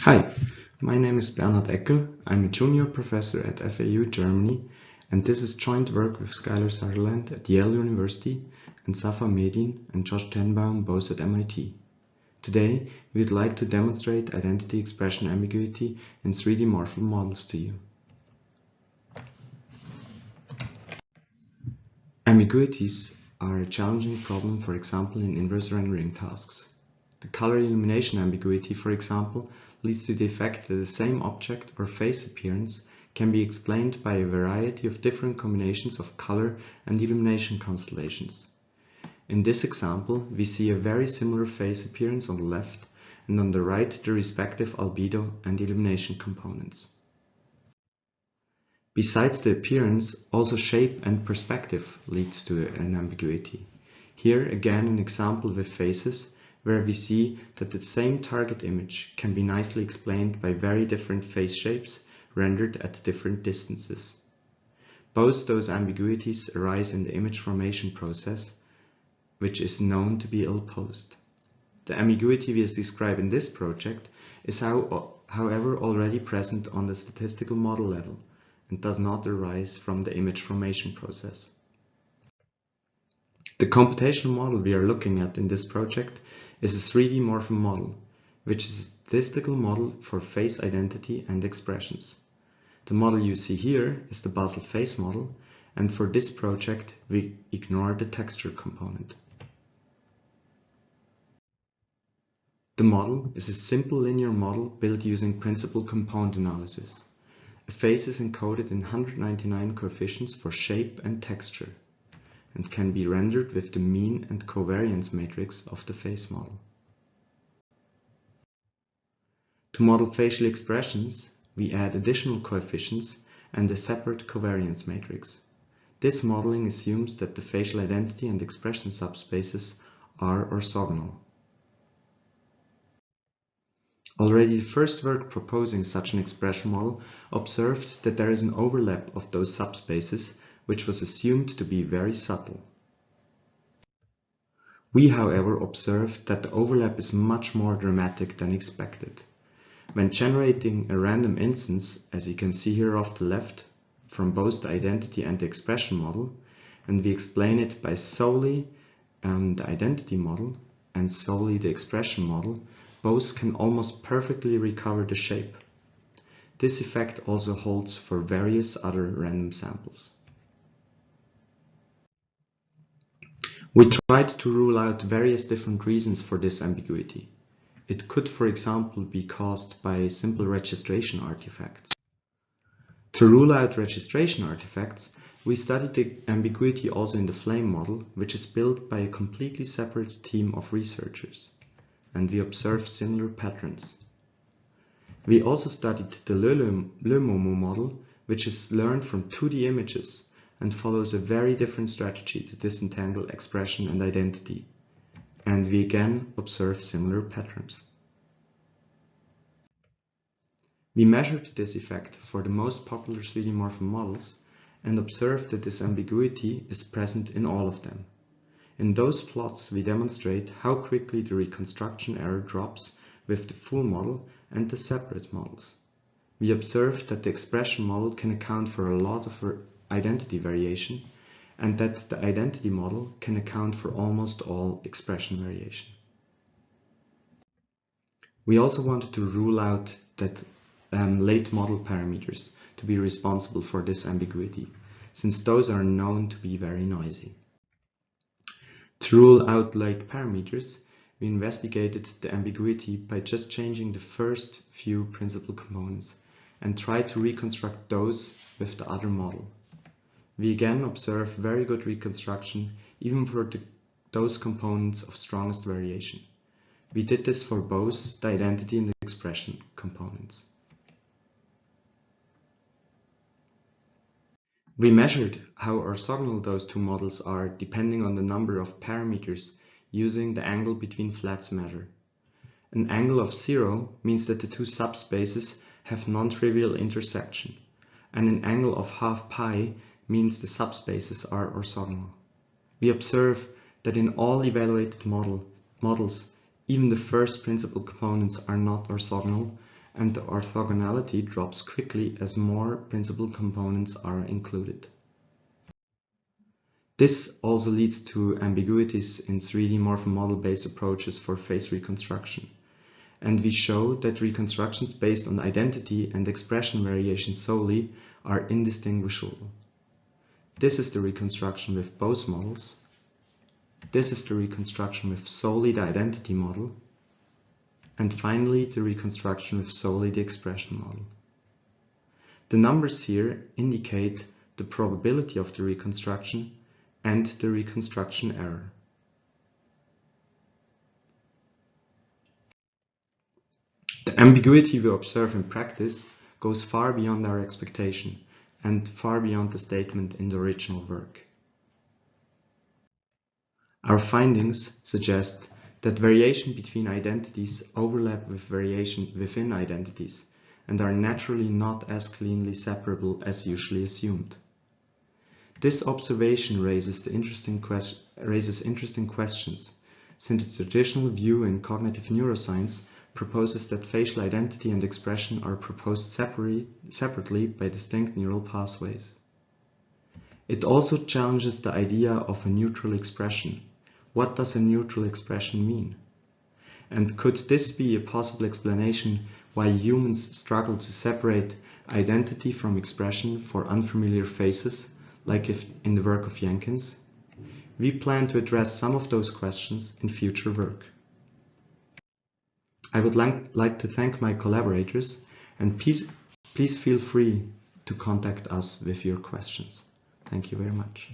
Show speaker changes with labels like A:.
A: Hi, my name is Bernhard. I'm a junior professor at FAU Germany, and this is joint work with Skylar Sutherland at Yale University and Safa Medin and Josh Tenenbaum both at MIT. Today, we would like to demonstrate identity expression ambiguity in 3D morphable models to you. Ambiguities are a challenging problem, for example, in inverse rendering tasks. The color illumination ambiguity, for example, leads to the effect that the same object or face appearance can be explained by a variety of different combinations of color and illumination constellations. In this example, we see a very similar face appearance on the left and on the right the respective albedo and illumination components. Besides the appearance, also shape and perspective leads to an ambiguity. Here again an example with faces, where we see that the same target image can be nicely explained by very different face shapes rendered at different distances. Both those ambiguities arise in the image formation process, which is known to be ill-posed. The ambiguity we describe in this project is however already present on the statistical model level and does not arise from the image formation process. The computational model we are looking at in this project is a 3D morphable model, which is a statistical model for face identity and expressions. The model you see here is the Basel face model, and for this project we ignore the texture component. The model is a simple linear model built using principal component analysis. A face is encoded in 199 coefficients for shape and texture, and can be rendered with the mean and covariance matrix of the face model. To model facial expressions, we add additional coefficients and a separate covariance matrix. This modeling assumes that the facial identity and expression subspaces are orthogonal. Already the first work proposing such an expression model observed that there is an overlap of those subspaces, which was assumed to be very subtle. We, however, observed that the overlap is much more dramatic than expected. When generating a random instance, as you can see here off the left, from both the identity and the expression model, and we explain it by solely the identity model and solely the expression model, both can almost perfectly recover the shape. This effect also holds for various other random samples. We tried to rule out various different reasons for this ambiguity. It could, for example, be caused by simple registration artifacts. To rule out registration artifacts, we studied the ambiguity also in the flame model, which is built by a completely separate team of researchers, and we observed similar patterns. We also studied the Le Momo model, which is learned from 2D images and follows a very different strategy to disentangle expression and identity, and we again observe similar patterns. We measured this effect for the most popular 3D morphable models and observed that this ambiguity is present in all of them. In those plots we demonstrate how quickly the reconstruction error drops with the full model and the separate models. We observed that the expression model can account for a lot of identity variation, and that the identity model can account for almost all expression variation. We also wanted to rule out that late model parameters to be responsible for this ambiguity, since those are known to be very noisy. To rule out late parameters, we investigated the ambiguity by just changing the first few principal components and tried to reconstruct those with the other model. We again observe very good reconstruction even for those components of strongest variation. We did this for both the identity and the expression components. We measured how orthogonal those two models are depending on the number of parameters using the angle between flats measure. An angle of 0 means that the two subspaces have non-trivial intersection, and an angle of half pi means the subspaces are orthogonal. We observe that in all evaluated models, even the first principal components are not orthogonal, and the orthogonality drops quickly as more principal components are included. This also leads to ambiguities in 3D morph model-based approaches for face reconstruction, and we show that reconstructions based on identity and expression variation solely are indistinguishable. This is the reconstruction with both models. This is the reconstruction with solely the identity model. And finally, the reconstruction with solely the expression model. The numbers here indicate the probability of the reconstruction and the reconstruction error. The ambiguity we observe in practice goes far beyond our expectation and far beyond the statement in the original work. Our findings suggest that variation between identities overlap with variation within identities and are naturally not as cleanly separable as usually assumed. This observation raises interesting questions, since the traditional view in cognitive neuroscience proposes that facial identity and expression are proposed separately by distinct neural pathways. It also challenges the idea of a neutral expression. What does a neutral expression mean? And could this be a possible explanation why humans struggle to separate identity from expression for unfamiliar faces, like in the work of Jenkins? We plan to address some of those questions in future work. I would like to thank my collaborators, and please feel free to contact us with your questions. Thank you very much.